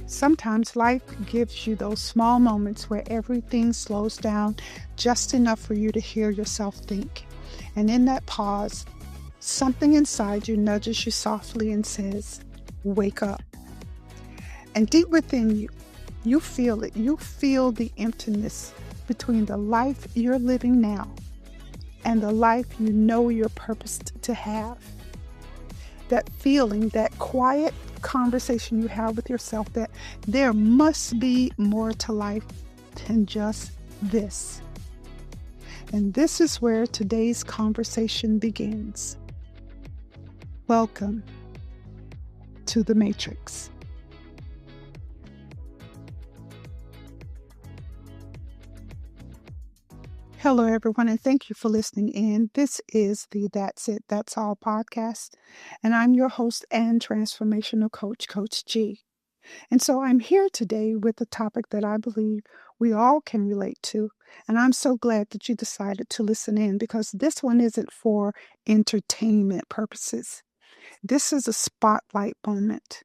Sometimes life gives you those small moments where everything slows down just enough for you to hear yourself think. And in that pause, something inside you nudges you softly and says, "Wake up." And deep within you, you feel it. You feel the emptiness between the life you're living now and the life you know you're purposed to have. That feeling, that quiet conversation you have with yourself that there must be more to life than just this. And this is where today's conversation begins. Welcome to the Matrix. Hello, everyone, and thank you for listening in. This is the That's It, That's All podcast, and I'm your host and transformational coach, Coach G. And so I'm here today with a topic that I believe we all can relate to, and I'm so glad that you decided to listen in because this one isn't for entertainment purposes. This is a spotlight moment.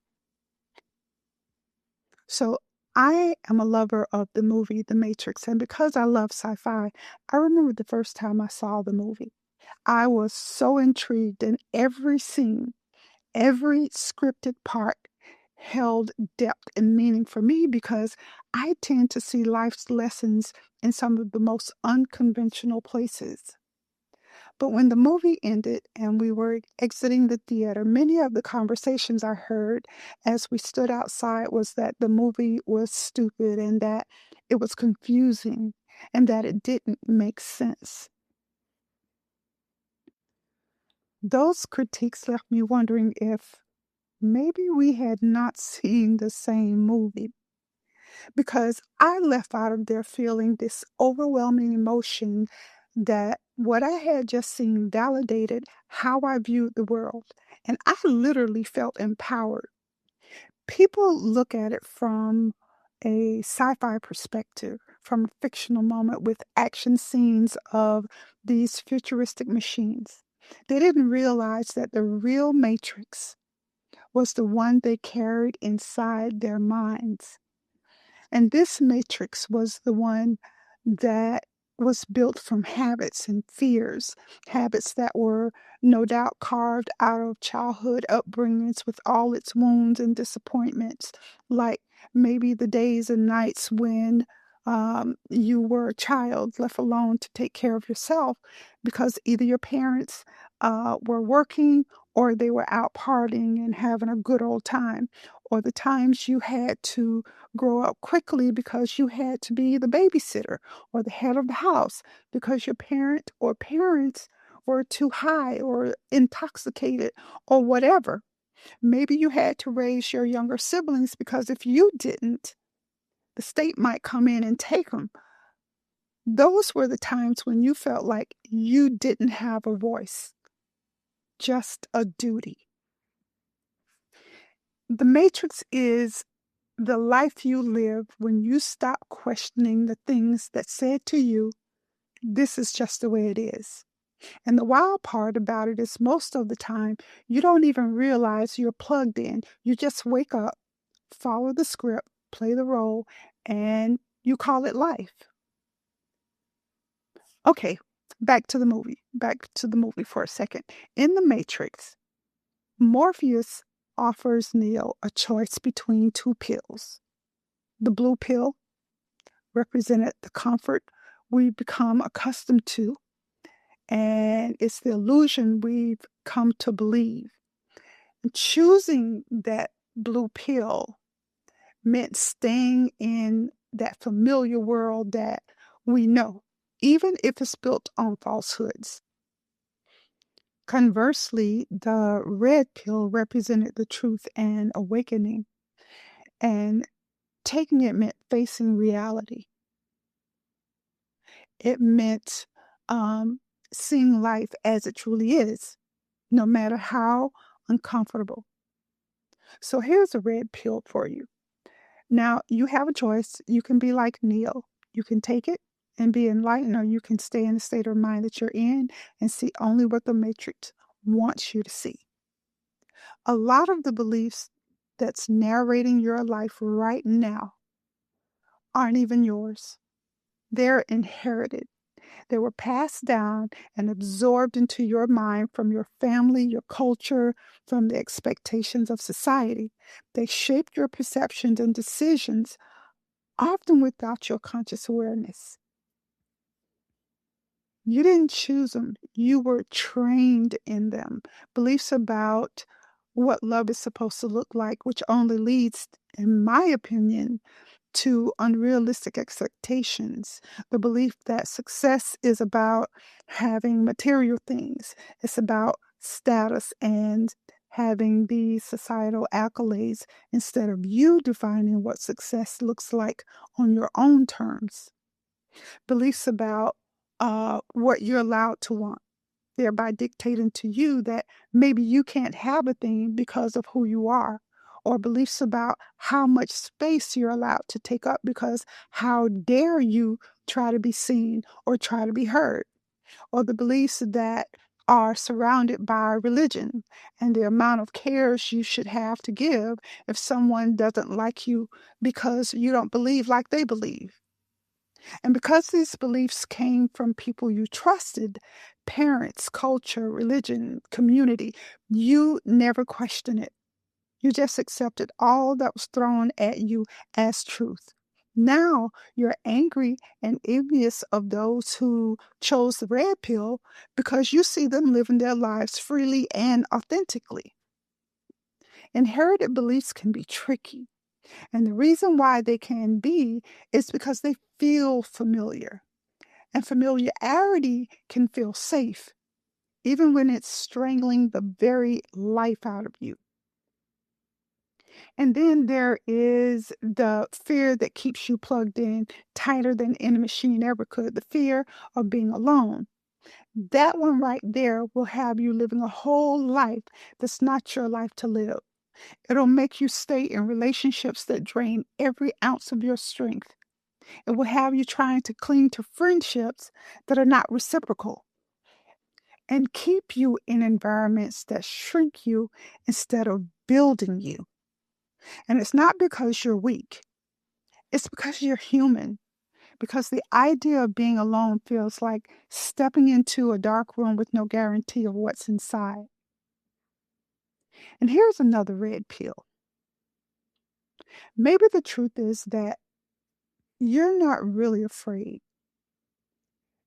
So I am a lover of the movie The Matrix, and because I love sci-fi, I remember the first time I saw the movie. I was so intrigued, and every scene, every scripted part held depth and meaning for me because I tend to see life's lessons in some of the most unconventional places. But when the movie ended and we were exiting the theater, many of the conversations I heard as we stood outside was that the movie was stupid and that it was confusing and that it didn't make sense. Those critiques left me wondering if maybe we had not seen the same movie, because I left out of there feeling this overwhelming emotion that what I had just seen validated how I viewed the world. And I literally felt empowered. People look at it from a sci-fi perspective, from a fictional moment with action scenes of these futuristic machines. They didn't realize that the real Matrix was the one they carried inside their minds. And this matrix was the one that was built from habits and fears, habits that were no doubt carved out of childhood upbringings with all its wounds and disappointments, like maybe the days and nights when you were a child left alone to take care of yourself because either your parents were working or they were out partying and having a good old time, or the times you had to grow up quickly because you had to be the babysitter or the head of the house because your parent or parents were too high or intoxicated or whatever. Maybe you had to raise your younger siblings because if you didn't, the state might come in and take them. Those were the times when you felt like you didn't have a voice, just a duty. The matrix is the life you live when you stop questioning the things that said to you, "This is just the way it is." And the wild part about it is most of the time, you don't even realize you're plugged in. You just wake up, follow the script, play the role, and you call it life. Okay, back to the movie. Back to the movie for a second. In The Matrix, Morpheus offers Neo a choice between two pills. The blue pill represented the comfort we've become accustomed to, and it's the illusion we've come to believe. And choosing that blue pill meant staying in that familiar world that we know, even if it's built on falsehoods. Conversely, the red pill represented the truth and awakening, and taking it meant facing reality. It meant seeing life as it truly is, no matter how uncomfortable. So here's a red pill for you. Now, you have a choice. You can be like Neo. You can take it and be enlightened, or you can stay in the state of mind that you're in and see only what the matrix wants you to see. A lot of the beliefs that's narrating your life right now aren't even yours. They're inherited. They were passed down and absorbed into your mind from your family, your culture, from the expectations of society. They shaped your perceptions and decisions, often without your conscious awareness. You didn't choose them, you were trained in them. Beliefs about what love is supposed to look like, which only leads, in my opinion, to unrealistic expectations. The belief that success is about having material things, it's about status and having these societal accolades instead of you defining what success looks like on your own terms. Beliefs about what you're allowed to want, thereby dictating to you that maybe you can't have a thing because of who you are, or beliefs about how much space you're allowed to take up because how dare you try to be seen or try to be heard, or the beliefs that are surrounded by religion and the amount of cares you should have to give if someone doesn't like you because you don't believe like they believe. And because these beliefs came from people you trusted, parents, culture, religion, community, you never question it. You just accepted all that was thrown at you as truth. Now you're angry and envious of those who chose the red pill because you see them living their lives freely and authentically. Inherited beliefs can be tricky. And the reason why they can be is because they feel familiar. And familiarity can feel safe, even when it's strangling the very life out of you. And then there is the fear that keeps you plugged in tighter than any machine ever could, the fear of being alone. That one right there will have you living a whole life that's not your life to live. It'll make you stay in relationships that drain every ounce of your strength. It will have you trying to cling to friendships that are not reciprocal and keep you in environments that shrink you instead of building you. And it's not because you're weak, it's because you're human. Because the idea of being alone feels like stepping into a dark room with no guarantee of what's inside. And here's another red pill. Maybe the truth is that you're not really afraid.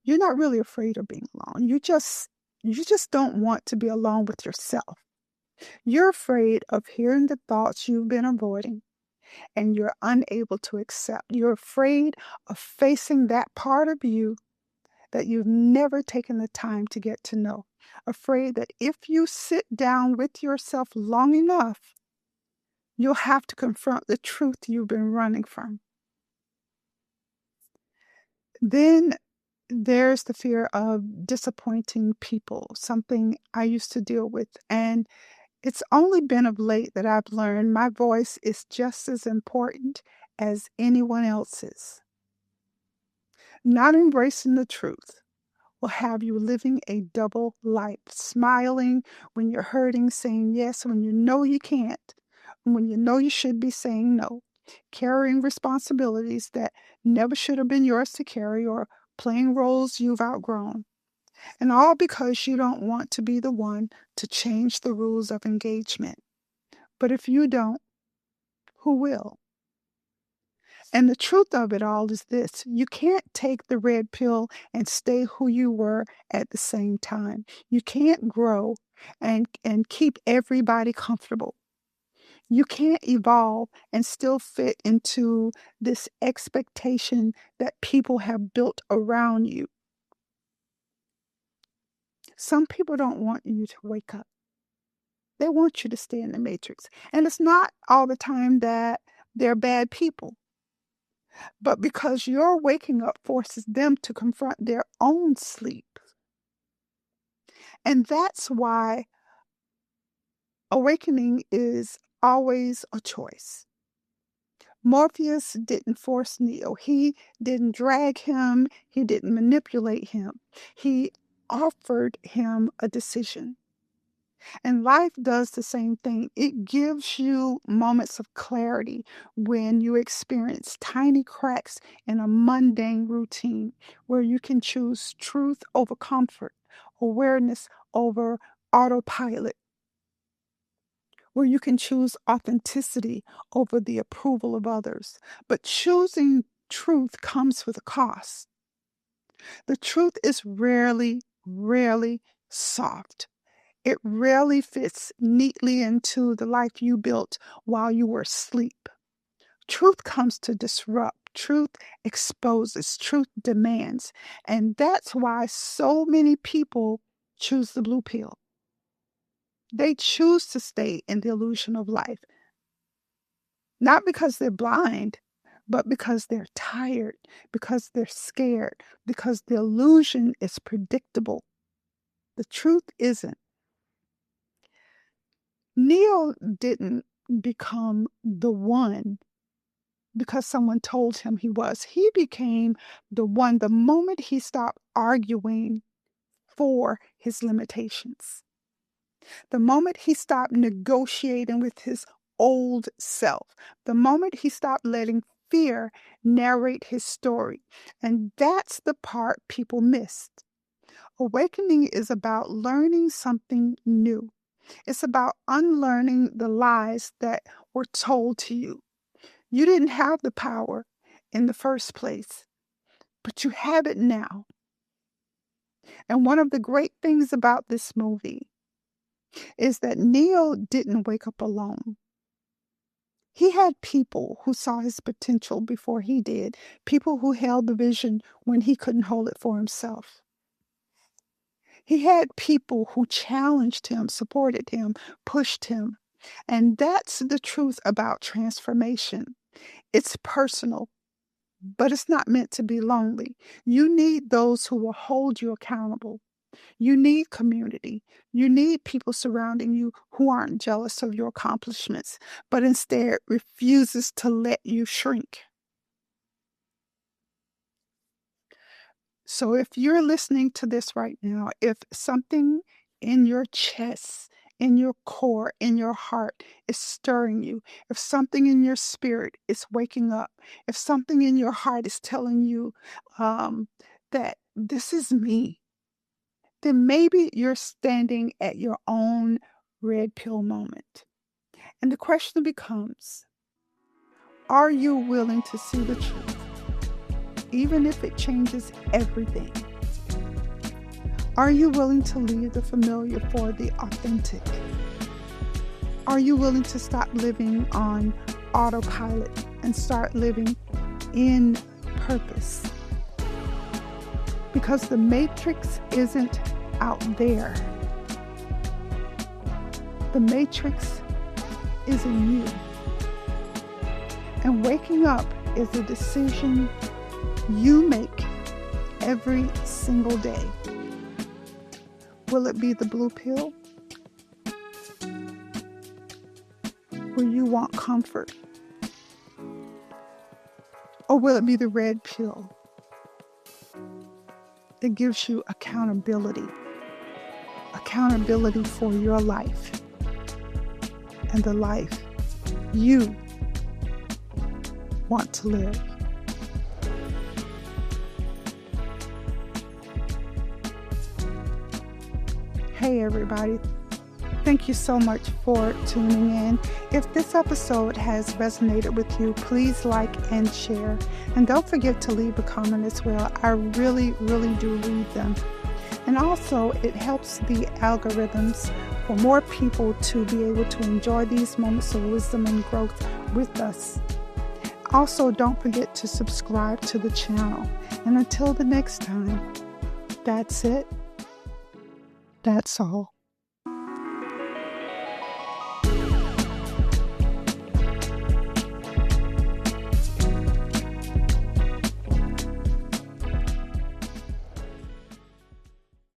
You're not really afraid of being alone. You just don't want to be alone with yourself. You're afraid of hearing the thoughts you've been avoiding and you're unable to accept. You're afraid of facing that part of you that you've never taken the time to get to know. Afraid that if you sit down with yourself long enough, you'll have to confront the truth you've been running from. Then there's the fear of disappointing people, something I used to deal with. And it's only been of late that I've learned my voice is just as important as anyone else's. Not embracing the truth will have you living a double life, smiling when you're hurting, saying yes when you know you can't, and when you know you should be saying no, carrying responsibilities that never should have been yours to carry, or playing roles you've outgrown. And all because you don't want to be the one to change the rules of engagement. But if you don't, who will? And the truth of it all is this: you can't take the red pill and stay who you were at the same time. You can't grow and keep everybody comfortable. You can't evolve and still fit into this expectation that people have built around you. Some people don't want you to wake up. They want you to stay in the matrix. And it's not all the time that they're bad people, but because your waking up forces them to confront their own sleep. And that's why awakening is always a choice. Morpheus didn't force Neo. He didn't drag him. He didn't manipulate him. He offered him a decision. And life does the same thing. It gives you moments of clarity when you experience tiny cracks in a mundane routine where you can choose truth over comfort, awareness over autopilot, where you can choose authenticity over the approval of others. But choosing truth comes with a cost. The truth is rarely soft. It rarely fits neatly into the life you built while you were asleep. Truth comes to disrupt. Truth exposes. Truth demands. And that's why so many people choose the blue pill. They choose to stay in the illusion of life, not because they're blind, but because they're tired, because they're scared, because the illusion is predictable. The truth isn't. Neil didn't become the one because someone told him he was. He became the one the moment he stopped arguing for his limitations. The moment he stopped negotiating with his old self. The moment he stopped letting fear narrate his story. And that's the part people missed. Awakening is about learning something new. It's about unlearning the lies that were told to you. You didn't have the power in the first place, but you have it now. And one of the great things about this movie is that Neo didn't wake up alone. He had people who saw his potential before he did, people who held the vision when he couldn't hold it for himself. He had people who challenged him, supported him, pushed him. And that's the truth about transformation. It's personal, but it's not meant to be lonely. You need those who will hold you accountable. You need community. You need people surrounding you who aren't jealous of your accomplishments, but instead refuses to let you shrink. So if you're listening to this right now, if something in your chest, in your core, in your heart is stirring you, if something in your spirit is waking up, if something in your heart is telling you that this is me, then maybe you're standing at your own red pill moment. And the question becomes, are you willing to see the truth, even if it changes everything? Are you willing to leave the familiar for the authentic? Are you willing to stop living on autopilot and start living in purpose? Because the matrix isn't out there. The matrix is in you. And waking up is a decision you make every single day. Will it be the blue pill? Will you want comfort? Or will it be the red pill that gives you accountability? Accountability for your life and the life you want to live. Hey everybody, thank you so much for tuning in. If this episode has resonated with you, please like and share. And don't forget to leave a comment as well. I really do read them. And also, it helps the algorithms for more people to be able to enjoy these moments of wisdom and growth with us. Also, don't forget to subscribe to the channel. And until the next time, that's it. That's all.